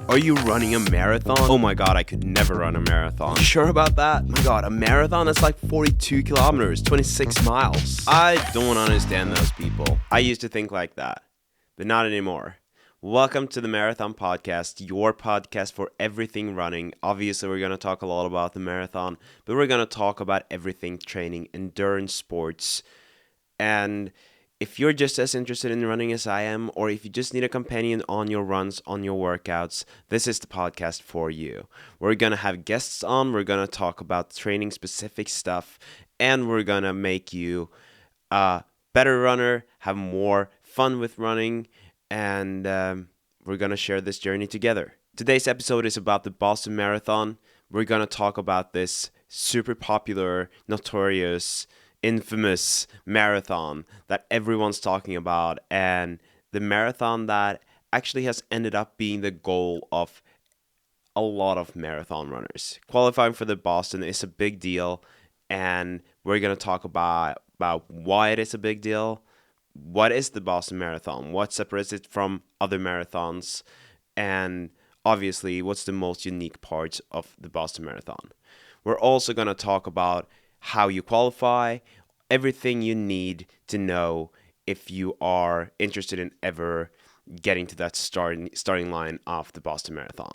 Are you running a marathon? Oh my god, I could never run a marathon. You sure about that? My god, a marathon is like 42 kilometers, 26 miles. I don't understand those people. I used to think like that, but not anymore. Welcome to the Marathon Podcast, your podcast for everything running. Obviously, we're going to talk a lot about the marathon, but we're going to talk about everything training, endurance sports, and if you're just as interested in running as I am, or if you just need a companion on your runs, on your workouts, this is the podcast for you. We're going to have guests on, we're going to talk about training specific stuff, and we're going to make you a better runner, have more fun with running, and we're going to share this journey together. Today's episode is about the Boston Marathon. We're going to talk about this super popular, notorious, infamous marathon that everyone's talking about, and the marathon that actually has ended up being the goal of a lot of marathon runners. Qualifying for the Boston is a big deal, and we're going to talk about why it is a big deal. What is the Boston Marathon? What separates it from other marathons? And obviously, what's the most unique parts of the Boston Marathon? We're also going to talk about how you qualify, everything you need to know if you are interested in ever getting to that starting line of the Boston Marathon.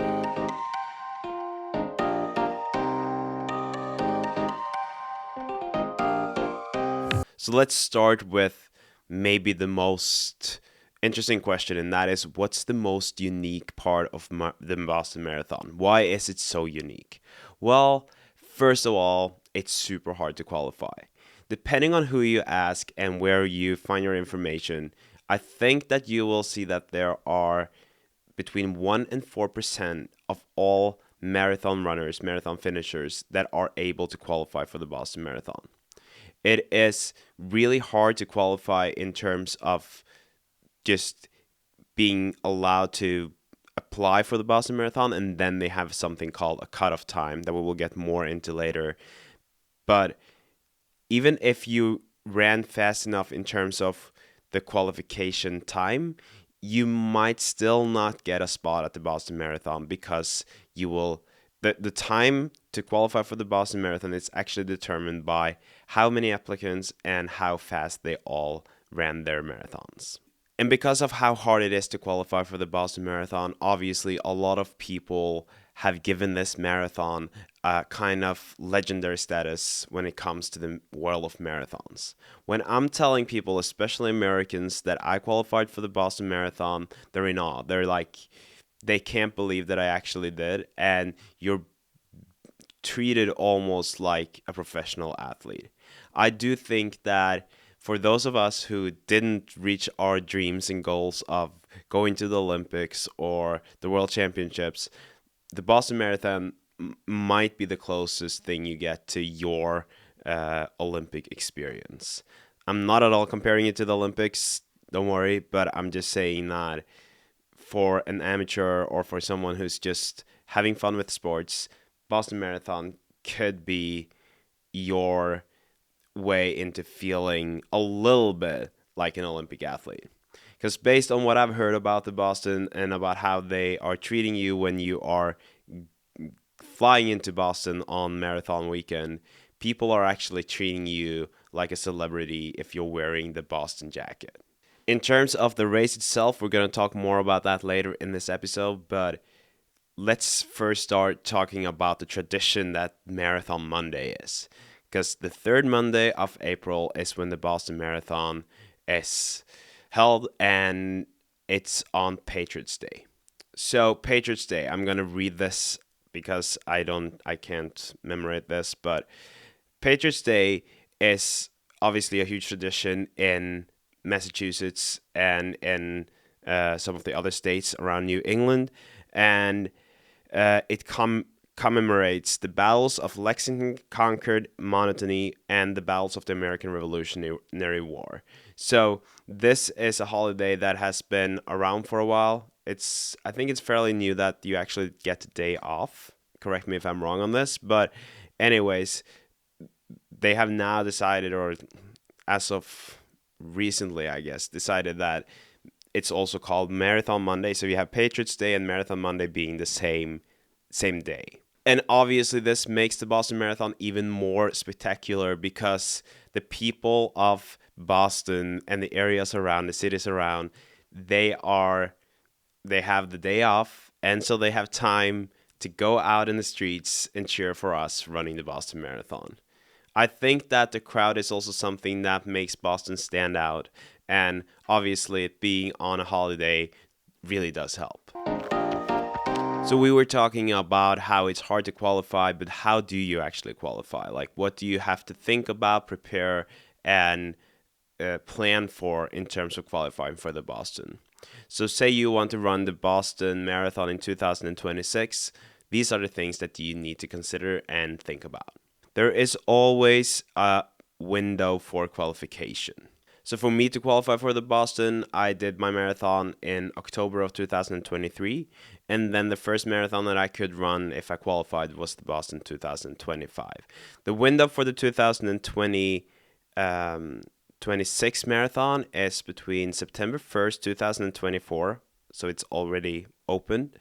So let's start with maybe the most interesting question, and that is, what's the most unique part of the Boston Marathon? Why is it so unique? Well, first of all, it's super hard to qualify. Depending on who you ask and where you find your information, I think that you will see that there are between 1% and 4% of all marathon runners, marathon finishers, that are able to qualify for the Boston Marathon. It is really hard to qualify in terms of just being allowed to apply for the Boston Marathon, and then they have something called a cutoff time that we will get more into later. But even if you ran fast enough in terms of the qualification time, you might still not get a spot at the Boston Marathon, because you will the time to qualify for the Boston Marathon is actually determined by how many applicants and how fast they all ran their marathons. And because of how hard it is to qualify for the Boston Marathon, obviously a lot of people have given this marathon a kind of legendary status when it comes to the world of marathons. When I'm telling people, especially Americans, that I qualified for the Boston Marathon, they're in awe. They're like, they can't believe that I actually did, and you're treated almost like a professional athlete. I do think that for those of us who didn't reach our dreams and goals of going to the Olympics or the World Championships, the Boston Marathon might be the closest thing you get to your Olympic experience. I'm not at all comparing it to the Olympics, don't worry, but I'm just saying that for an amateur or for someone who's just having fun with sports, Boston Marathon could be your way into feeling a little bit like an Olympic athlete. Because based on what I've heard about the Boston and about how they are treating you when you are flying into Boston on marathon weekend, people are actually treating you like a celebrity if you're wearing the Boston jacket. In terms of the race itself, we're going to talk more about that later in this episode, but let's first start talking about the tradition that Marathon Monday is. Because the third Monday of April is when the Boston Marathon is held, and it's on Patriots Day. So Patriots Day, I'm going to read this because I can't memorize this, but Patriots Day is obviously a huge tradition in Massachusetts and in some of the other states around New England, and it commemorates the battles of Lexington, Concord, Monotony, and the battles of the American Revolutionary War. So this is a holiday that has been around for a while. I think it's fairly new that you actually get a day off. Correct me if I'm wrong on this, but anyways, they have now decided, or as of recently, I guess, decided that it's also called Marathon Monday. So you have Patriots Day and Marathon Monday being the same day. And obviously, this makes the Boston Marathon even more spectacular because the people of Boston and the areas around, the cities around, they are they have the day off, and so they have time to go out in the streets and cheer for us running the Boston Marathon. I think that the crowd is also something that makes Boston stand out, and obviously, it being on a holiday really does help. So we were talking about how it's hard to qualify, but how do you actually qualify? Like, what do you have to think about, prepare, and plan for in terms of qualifying for the Boston? So say you want to run the Boston Marathon in 2026. These are the things that you need to consider and think about. There is always a window for qualification. So for me to qualify for the Boston, I did my marathon in October of 2023. And then the first marathon that I could run if I qualified was the Boston 2025. The window for the 26 marathon is between September 1st, 2024. So it's already open.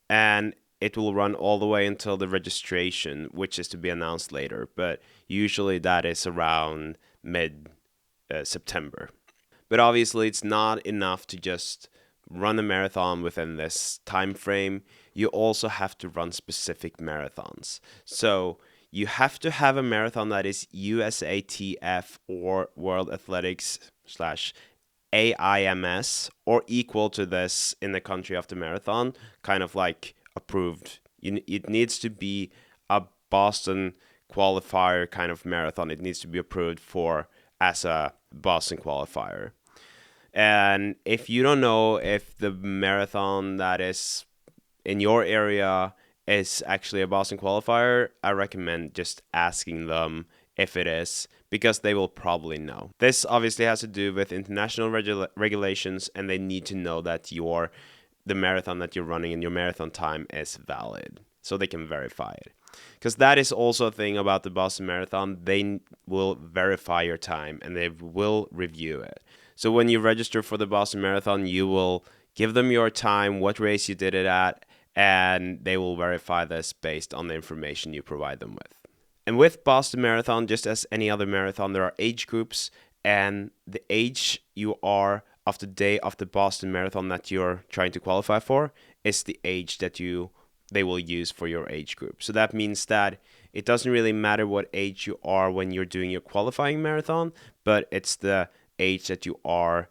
And it will run all the way until the registration, which is to be announced later. But usually that is around mid September. But obviously, it's not enough to just run a marathon within this time frame. You also have to run specific marathons. So you have to have a marathon that is USATF or World Athletics slash AIMS or equal to this in the country of the marathon, kind of like approved. It needs to be a Boston qualifier kind of marathon. It needs to be approved for as a Boston qualifier. And if you don't know if the marathon that is in your area is actually a Boston qualifier, I recommend just asking them if it is, because they will probably know. This obviously has to do with international regulations, and they need to know that the marathon that you're running and your marathon time is valid, so they can verify it. Because that is also a thing about the Boston Marathon. They will verify your time and they will review it. So when you register for the Boston Marathon, you will give them your time, what race you did it at, and they will verify this based on the information you provide them with. And with Boston Marathon, just as any other marathon, there are age groups, and the age you are of the day of the Boston Marathon that you're trying to qualify for is the age that they will use for your age group. So that means that it doesn't really matter what age you are when you're doing your qualifying marathon, but it's the age that you are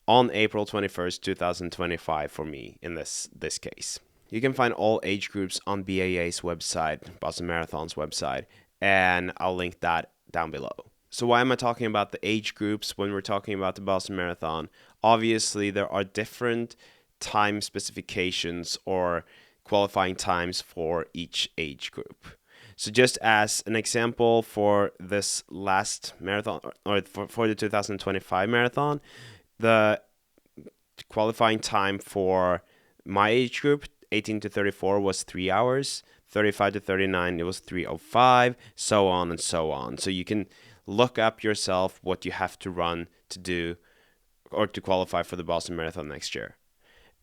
on April 21st, 2025 for me in this case. You can find all age groups on BAA's website, Boston Marathon's website, and I'll link that down below. So why am I talking about the age groups when we're talking about the Boston Marathon? Obviously, there are different time specifications or qualifying times for each age group. So just as an example for this last marathon, or for the 2025 marathon, the qualifying time for my age group, 18 to 34, was 3 hours. 35 to 39, it was 3:05, so on and so on. So you can look up yourself what you have to run to do or to qualify for the Boston Marathon next year.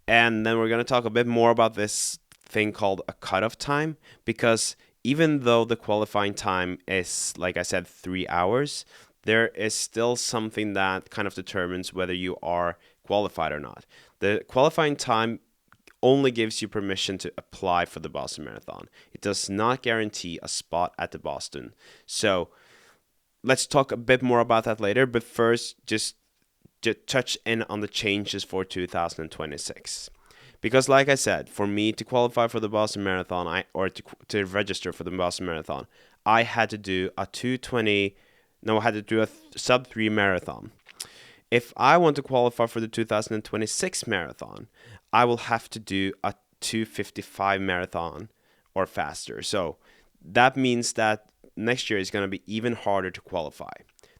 And then we're going to talk a bit more about this thing called a cutoff time, because even though the qualifying time is, like I said, 3 hours, there is still something that kind of determines whether you are qualified or not. The qualifying time only gives you permission to apply for the Boston Marathon. It does not guarantee a spot at the Boston. So let's talk a bit more about that later, but first just touch in on the changes for 2026. Because like I said, for me to qualify for the Boston Marathon, to register for the Boston Marathon, I had to do a sub 3 marathon. If I want to qualify for the 2026 marathon, I will have to do a 2:55 marathon or faster. So that means that next year is going to be even harder to qualify.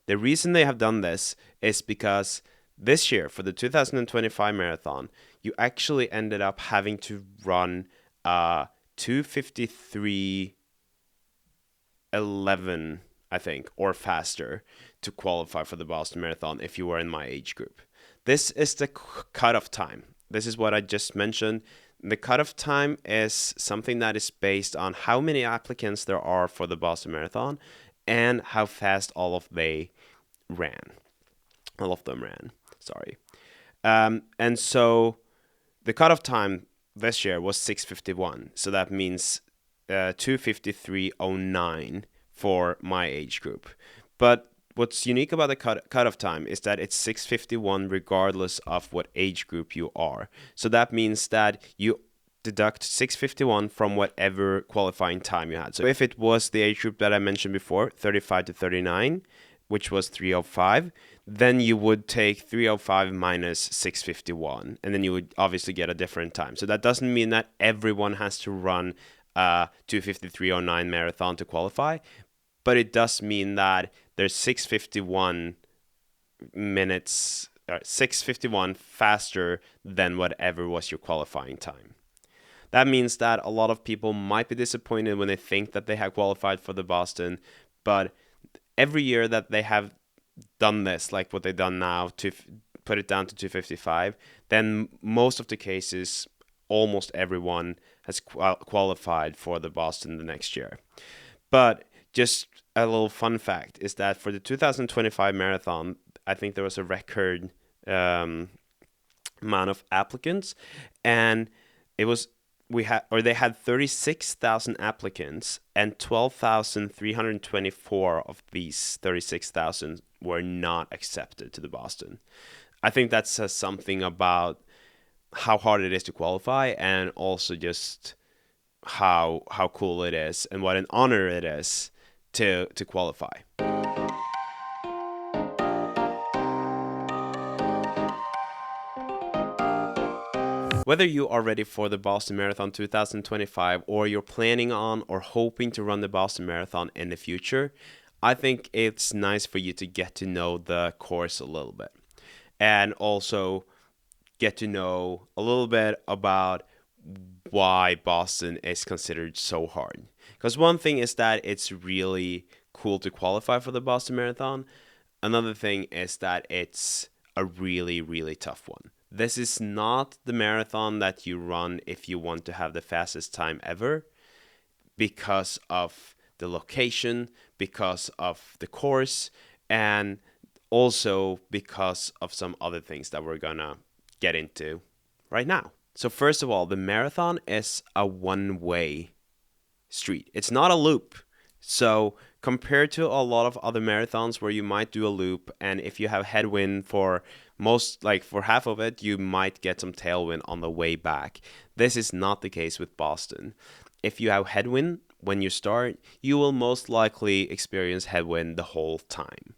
The reason they have done this is because this year, for the 2025 marathon, you actually ended up having to run 2:53:11, I think, or faster to qualify for the Boston Marathon if you were in my age group. This is the cutoff time. This is what I just mentioned. The cutoff time is something that is based on how many applicants there are for the Boston Marathon and how fast ran. All of them ran. Sorry. And so the cutoff time this year was 6:51. So that means 2:53:09 for my age group. But what's unique about the cutoff time is that it's 6:51 regardless of what age group you are. So that means that you deduct 6:51 from whatever qualifying time you had. So if it was the age group that I mentioned before, 35 to 39, which was 3:05, then you would take 3:05 minus 6:51, and then you would obviously get a different time. So that doesn't mean that everyone has to run a 2:53:09 marathon to qualify, but it does mean that there's 6:51 minutes, 6:51 faster than whatever was your qualifying time. That means that a lot of people might be disappointed when they think that they have qualified for the Boston, but every year that they have done this, like what they've done now, to put it down to 2:55, then most of the cases, almost everyone has qualified for the Boston the next year. But just a little fun fact is that for the 2025 marathon, I think there was a record amount of applicants, and it was they had 36,000 applicants, and 12,324 of these 36,000 were not accepted to the Boston. I think that says something about how hard it is to qualify, and also just how cool it is and what an honor it is to qualify. Whether you are ready for the Boston Marathon 2025 or you're planning on or hoping to run the Boston Marathon in the future, I think it's nice for you to get to know the course a little bit, and also get to know a little bit about why Boston is considered so hard. Because one thing is that it's really cool to qualify for the Boston Marathon. Another thing is that it's a really, really tough one. This is not the marathon that you run if you want to have the fastest time ever, because of the location, because of the course, and also because of some other things that we're gonna get into right now. So first of all, the marathon is a one-way street. It's not a loop. So compared to a lot of other marathons where you might do a loop, and if you have headwind for half of it, you might get some tailwind on the way back. This is not the case with Boston. If you have headwind when you start, you will most likely experience headwind the whole time.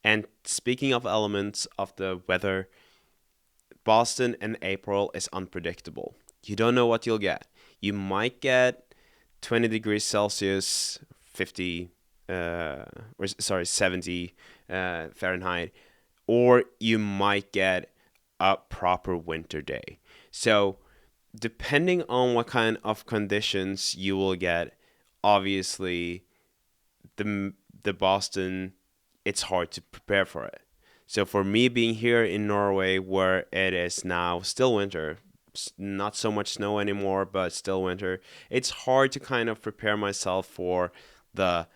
And speaking of elements of the weather, Boston in April is unpredictable. You don't know what you'll get. You might get 20 degrees Celsius, 70 Fahrenheit, or you might get a proper winter day. So depending on what kind of conditions you will get, obviously the Boston, it's hard to prepare for it. So for me, being here in Norway, where it is now still winter, not so much snow anymore, but still winter, it's hard to kind of prepare myself for the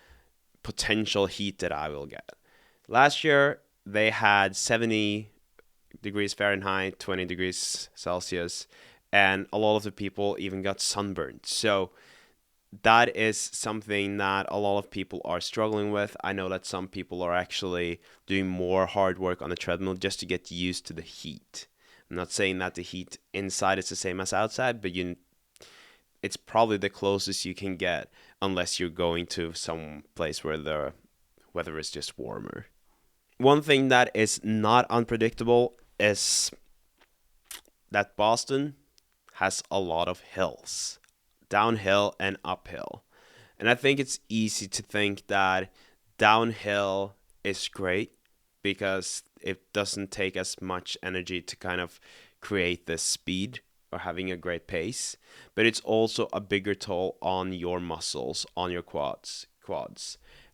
potential heat that I will get. Last year, they had 70 degrees Fahrenheit, 20 degrees Celsius, and a lot of the people even got sunburned. So that is something that a lot of people are struggling with. I know that some people are actually doing more hard work on the treadmill just to get used to the heat. I'm not saying that the heat inside is the same as outside, but it's probably the closest you can get unless you're going to some place where the weather is just warmer. One thing that is not unpredictable is that Boston has a lot of hills, downhill and uphill. And I think it's easy to think that downhill is great because it doesn't take as much energy to kind of create this speed or having a great pace, but it's also a bigger toll on your muscles, on your quads,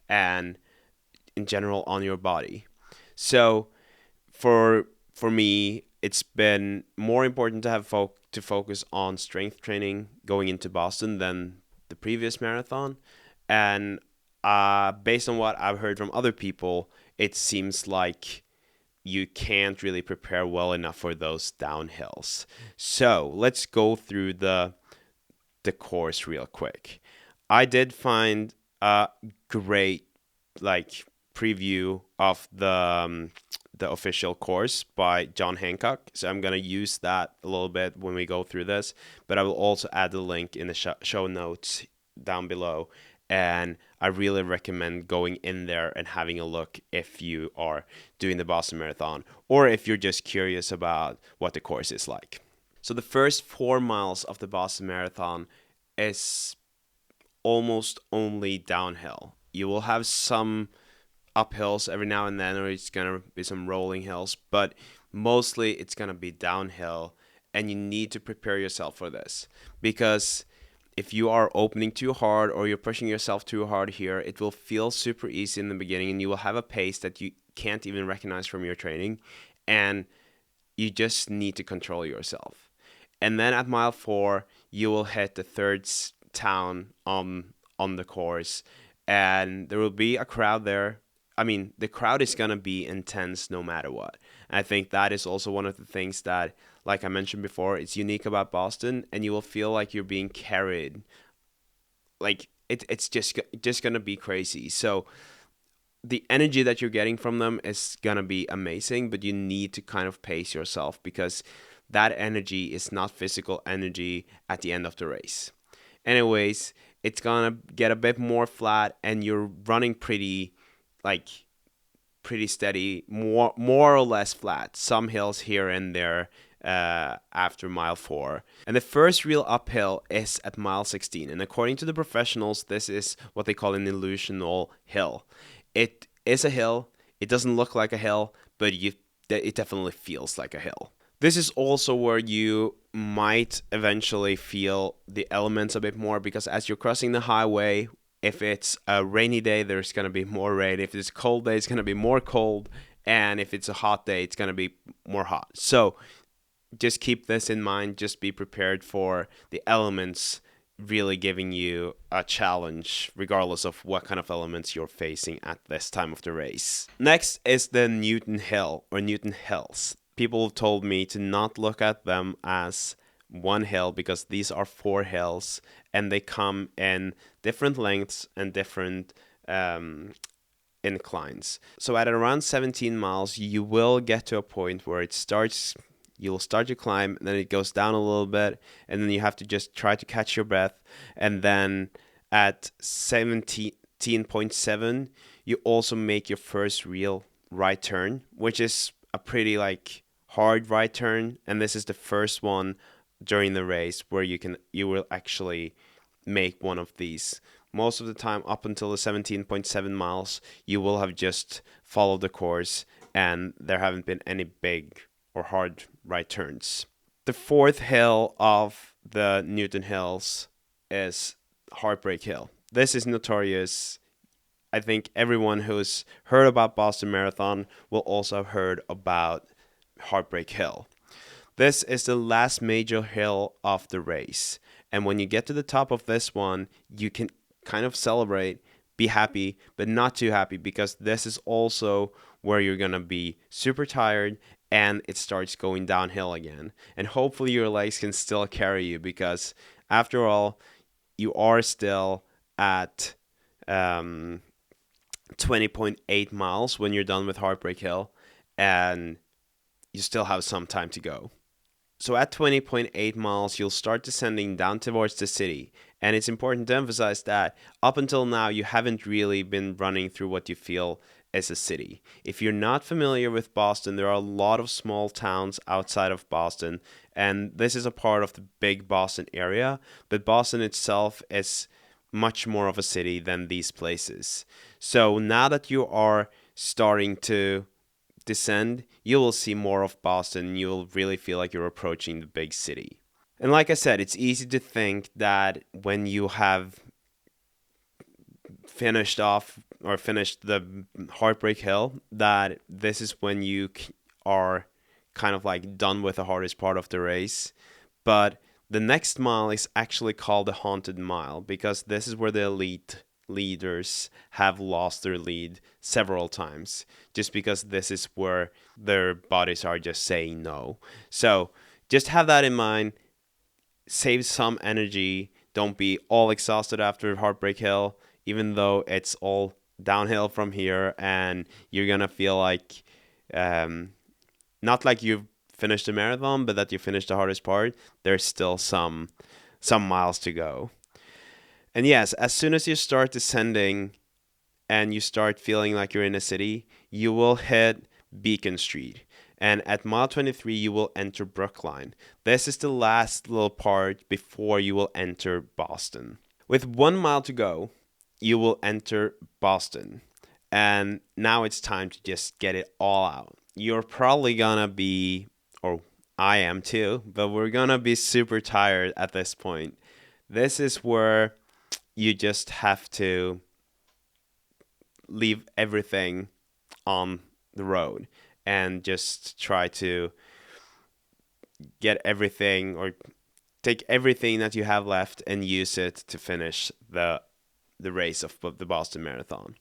and in general on your body. So for for me, it's been more important to have to focus on strength training going into Boston than the previous marathon. And based on what I've heard from other people, it seems like you can't really prepare well enough for those downhills. So let's go through the course real quick. I did find a great like preview of the official course by John Hancock. So I'm gonna use that a little bit when we go through this, but I will also add the link in the show notes down below. And I really recommend going in there and having a look if you are doing the Boston Marathon or if you're just curious about what the course is like. So the first 4 miles of the Boston Marathon is almost only downhill. You will have some uphills every now and then, or it's gonna be some rolling hills, but mostly it's gonna be downhill, and you need to prepare yourself for this because if you are opening too hard or you're pushing yourself too hard here, it will feel super easy in the beginning, and you will have a pace that you can't even recognize from your training, and you just need to control yourself. And then at mile 4, you will hit the third town on the course, and there will be a crowd there. I mean, the crowd is gonna be intense no matter what. And I think that is also one of the things that, like I mentioned before, it's unique about Boston, and you will feel like you're being carried. Like it's just gonna be crazy. So the energy that you're getting from them is gonna be amazing, but you need to kind of pace yourself because that energy is not physical energy at the end of the race. Anyways, it's gonna get a bit more flat, and you're running like pretty steady, more or less flat. Some hills here and there after mile 4. And the first real uphill is at mile 16. And according to the professionals, this is what they call an illusional hill. It is a hill. It doesn't look like a hill, but it definitely feels like a hill. This is also where you might eventually feel the elements a bit more because as you're crossing the highway, if it's a rainy day, there's going to be more rain. If it's a cold day, it's going to be more cold. And if it's a hot day, it's going to be more hot. So just keep this in mind. Just be prepared for the elements really giving you a challenge, regardless of what kind of elements you're facing at this time of the race. Next is the Newton Hill or Newton Hills. People told me to not look at them as one hill because these are 4 hills and they come in different lengths and different inclines. So at around 17 miles, you will get to a point where you'll start to climb, and then it goes down a little bit, and then you have to just try to catch your breath. And then at 17.7, you also make your first real right turn, which is a pretty hard right turn, and this is the first one during the race where you will actually make one of these. Most of the time, up until the 17.7 miles, you will have just followed the course, and there haven't been any big or hard right turns. The 4th hill of the Newton Hills is Heartbreak Hill. This is notorious. I think everyone who's heard about Boston Marathon will also have heard about Heartbreak Hill. This is the last major hill of the race. And when you get to the top of this one, you can kind of celebrate, be happy, but not too happy because this is also where you're going to be super tired and it starts going downhill again. And hopefully your legs can still carry you because after all, you are still at 20.8 miles when you're done with Heartbreak Hill and you still have some time to go. So at 20.8 miles, you'll start descending down towards the city. And it's important to emphasize that up until now, you haven't really been running through what you feel is a city. If you're not familiar with Boston, there are a lot of small towns outside of Boston. And this is a part of the big Boston area. But Boston itself is much more of a city than these places. So now that you are starting to descend, you will see more of Boston. You'll really feel like you're approaching the big city. And like I said, it's easy to think that when you have finished the Heartbreak Hill, that this is when you are kind of like done with the hardest part of the race. But the next mile is actually called the haunted mile because this is where the elite leaders have lost their lead several times, just because this is where their bodies are just saying no. So just have that in mind. Save some energy. Don't be all exhausted after Heartbreak Hill, even though it's all downhill from here and you're gonna feel like um, not like you've finished the marathon, but that you finished the hardest part. There's still some miles to go. And yes, as soon as you start descending and you start feeling like you're in a city, you will hit Beacon Street. And at mile 23, you will enter Brookline. This is the last little part before you will enter Boston. With 1 mile to go, you will enter Boston. And now it's time to just get it all out. You're probably gonna be, or I am too, but we're gonna be super tired at this point. This is where you just have to leave everything on the road and just try to get everything or take everything that you have left and use it to finish the race of the Boston Marathon.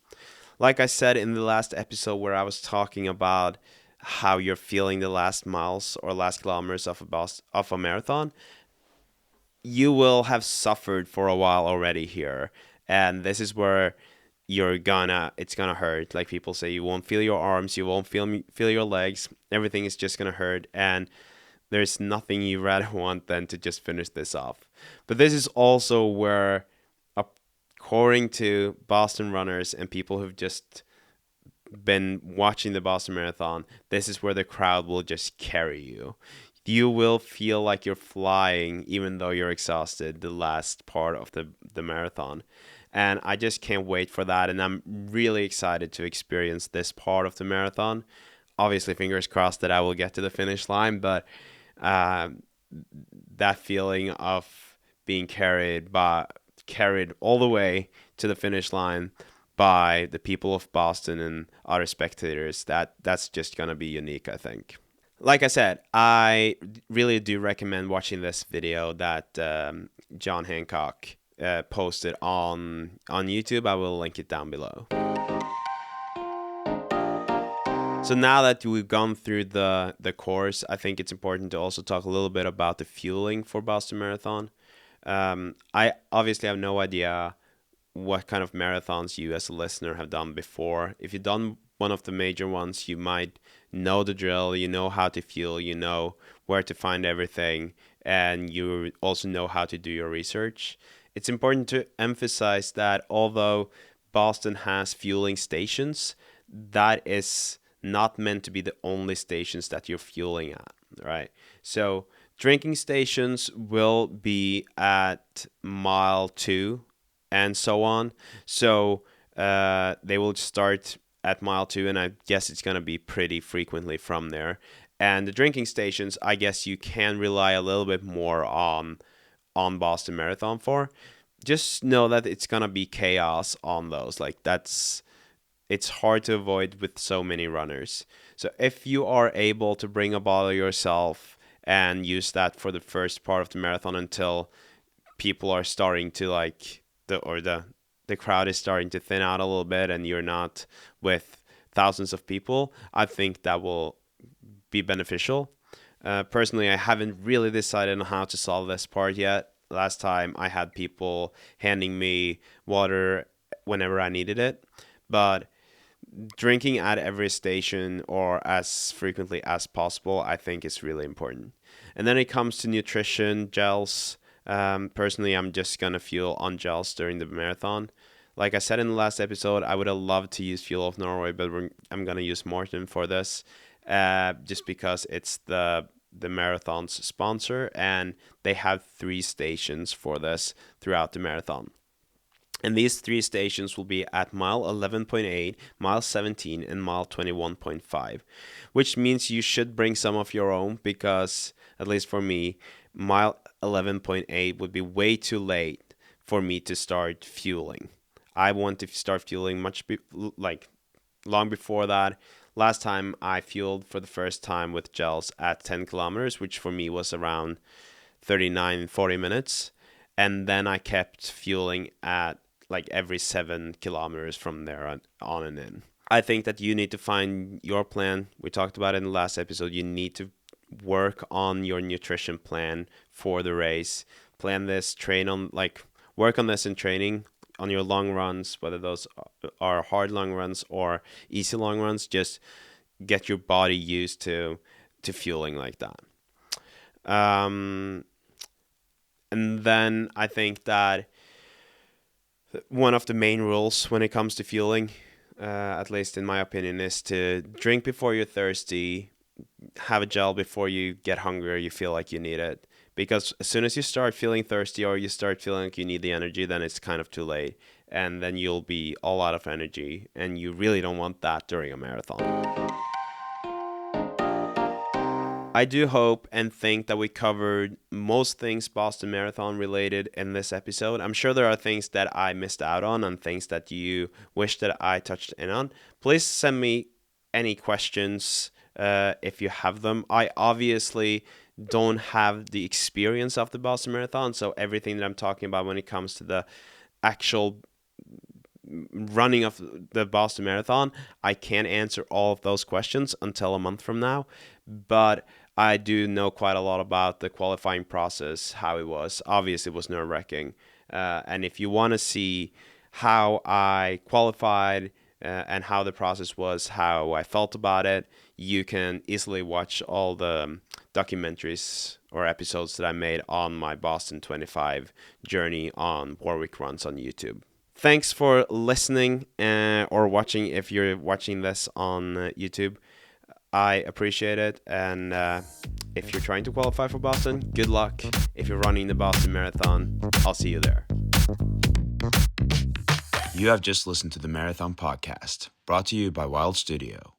Like I said in the last episode where I was talking about how you're feeling the last miles or last kilometers of a marathon, you will have suffered for a while already here. And this is where it's gonna hurt. Like people say, you won't feel your arms, you won't feel your legs. Everything is just gonna hurt, and there's nothing you rather want than to just finish this off. But this is also where, according to Boston runners and people who've just been watching the Boston Marathon, this is where the crowd will just carry you. You will feel like you're flying even though you're exhausted the last part of the marathon. And I just can't wait for that. And I'm really excited to experience this part of the marathon. Obviously, fingers crossed that I will get to the finish line. But that feeling of being carried all the way to the finish line by the people of Boston and other spectators, that's just going to be unique, I think. Like I said, I really do recommend watching this video that John Hancock posted on YouTube. I will link it down below. So now that we've gone through the course, I think it's important to also talk a little bit about the fueling for Boston Marathon. I obviously have no idea what kind of marathons you as a listener have done before. If you've done one of the major ones, you might know the drill, you know how to fuel, you know where to find everything, and you also know how to do your research. It's important to emphasize that although Boston has fueling stations, that is not meant to be the only stations that you're fueling at, right? So drinking stations will be at mile 2 and so on. So they will start at mile 2, and I guess it's going to be pretty frequently from there. And the drinking stations, I guess you can rely a little bit more on Boston Marathon for. Just know that it's going to be chaos on those. Like it's hard to avoid with so many runners. So if you are able to bring a bottle yourself and use that for the first part of the marathon until people are starting to the crowd is starting to thin out a little bit and you're not with thousands of people, I think that will be beneficial. Personally, I haven't really decided on how to solve this part yet. Last time I had people handing me water whenever I needed it, but drinking at every station or as frequently as possible, I think is really important. And then it comes to nutrition, gels. Personally, I'm just going to fuel on gels during the marathon. Like I said in the last episode, I would have loved to use Fuel of Norway, but I'm going to use Morten for this just because it's the marathon's sponsor, and they have 3 stations for this throughout the marathon. And these 3 stations will be at mile 11.8, mile 17, and mile 21.5, which means you should bring some of your own because, at least for me, mile 11.8 would be way too late for me to start fueling. I want to start fueling long before that, Last time I fueled for the first time with gels at 10 kilometers, which for me was around 39, 40 minutes. And then I kept fueling at like every 7 kilometers from there on and in. I think that you need to find your plan. We talked about it in the last episode. You need to work on your nutrition plan for the race. Plan this, train on, like, work on this in training on your long runs, whether those are hard long runs or easy long runs. Just get your body used to fueling like that. And then I think that one of the main rules when it comes to fueling, at least in my opinion, is to drink before you're thirsty, have a gel before you get hungry or you feel like you need it. Because as soon as you start feeling thirsty or you start feeling like you need the energy, then it's kind of too late. And then you'll be all out of energy. And you really don't want that during a marathon. I do hope and think that we covered most things Boston Marathon related in this episode. I'm sure there are things that I missed out on and things that you wish that I touched in on. Please send me any questions if you have them. I obviously don't have the experience of the Boston Marathon, so everything that I'm talking about when it comes to the actual running of the Boston Marathon, I can't answer all of those questions until a month from now. But I do know quite a lot about the qualifying process, how it was. Obviously, it was nerve-wracking. And if you want to see how I qualified and how the process was, how I felt about it, you can easily watch all the documentaries or episodes that I made on my Boston 25 journey on Warwick Runs on YouTube. Thanks for listening or watching if you're watching this on YouTube. I appreciate it. And if you're trying to qualify for Boston, good luck. If you're running the Boston Marathon, I'll see you there. You have just listened to the Marathon Podcast, brought to you by Wild Studio.